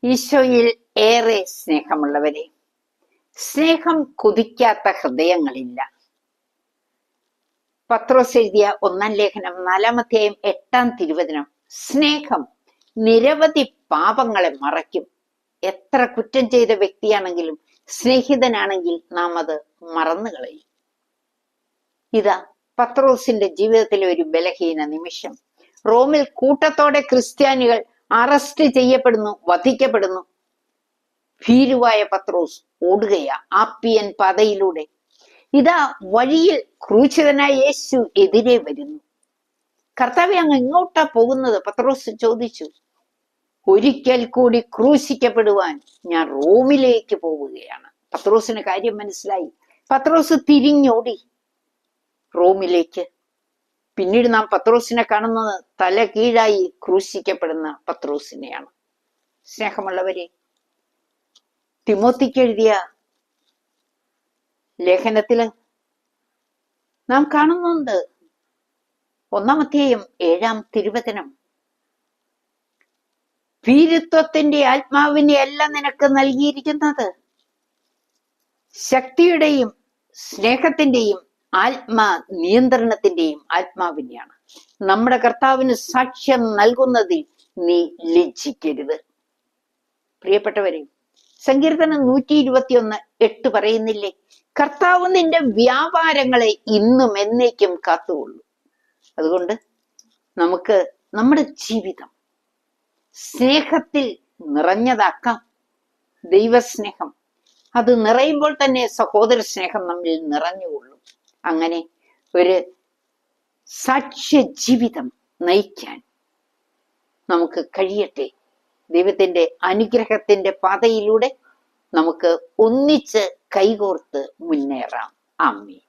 ഈശോയിൽ ഏറെ സ്നേഹമുള്ളവരെ, സ്നേഹം കൊതിക്കാത്ത ഹൃദയങ്ങളില്ല. പത്രോസ് എഴുതിയ 1-ാം ലേഖനം 4-ാം അധ്യായം 8-ാം തിരുവചനം, സ്നേഹം നിരവധി പാപങ്ങളെ മറയ്ക്കും. എത്ര കുറ്റം ചെയ്ത വ്യക്തിയാണെങ്കിലും സ്നേഹിതനാണെങ്കിൽ നാം അത് മറന്നു കളയും. ഇതാ പത്രോസിന്റെ ജീവിതത്തിലെ ഒരു ബലഹീന നിമിഷം. റോമിൽ കൂട്ടത്തോടെ ക്രിസ്ത്യാനികൾ അറസ്റ്റ് ചെയ്യപ്പെടുന്നു, വധിക്കപ്പെടുന്നു. ഭീരുവായ പത്രോസ് ഓടുകയാ ആപ്പിയൻ പാതയിലൂടെ. ഇതാ വഴിയിൽ ക്രൂശിതനായ യേശു എതിരെ വരുന്നു. കർത്താവേ, അങ്ങ് എങ്ങോട്ടാ പോകുന്നത്? പത്രോസ് ചോദിച്ചു. ഒരിക്കൽ കൂടി ക്രൂശിക്കപ്പെടുവാൻ ഞാൻ റോമിലേക്ക് പോവുകയാണ്. പത്രോസിന് കാര്യം മനസ്സിലായി. പത്രോസ് തിരിഞ്ഞോടി റോമിലേക്ക്. പിന്നീട് നാം പത്രോസിനെ കാണുന്നത് തല കീഴായി ക്രൂശിക്കപ്പെടുന്ന പത്രോസിനെയാണ്. സ്നേഹമുള്ളവരെ, തിമോത്തിക്ക് എഴുതിയ ലേഖനത്തില് നാം കാണുന്നുണ്ട് 1-ാം അധ്യായം 7-ാം തിരുവചനം, ഭീരുത്വത്തിന്റെ ആത്മാവിനെ അല്ല നിനക്ക് നൽകിയിരിക്കുന്നത്, ശക്തിയുടെയും സ്നേഹത്തിന്റെയും ആത്മാ നിയന്ത്രണത്തിന്റെയും ആത്മാവിനെയാണ്. നമ്മുടെ കർത്താവിന് സാക്ഷ്യം നൽകുന്നതിൽ നീ ലജ്ജിക്കരുത്. പ്രിയപ്പെട്ടവരെ, സങ്കീർത്തനം 121:8 പറയുന്നില്ലേ, കർത്താവ് നിന്റെ വ്യാപാരങ്ങളെ ഇന്നും എന്നേക്കും കാത്തുകൊള്ളു. അതുകൊണ്ട് നമുക്ക് നമ്മുടെ ജീവിതം സ്നേഹത്തിൽ നിറഞ്ഞതാക്കാം. ദൈവസ്നേഹം അത് നിറയുമ്പോൾ തന്നെ സഹോദര സ്നേഹം നമ്മിൽ നിറഞ്ഞുകൊള്ളും. അങ്ങനെ ഒരു സാക്ഷ്യ ജീവിതം നയിക്കാൻ നമുക്ക് കഴിയട്ടെ. ദൈവത്തിന്റെ അനുഗ്രഹത്തിന്റെ പാതയിലൂടെ നമുക്ക് ഒന്നിച്ച് കൈകോർത്ത് മുന്നേറാം. ആമേൻ.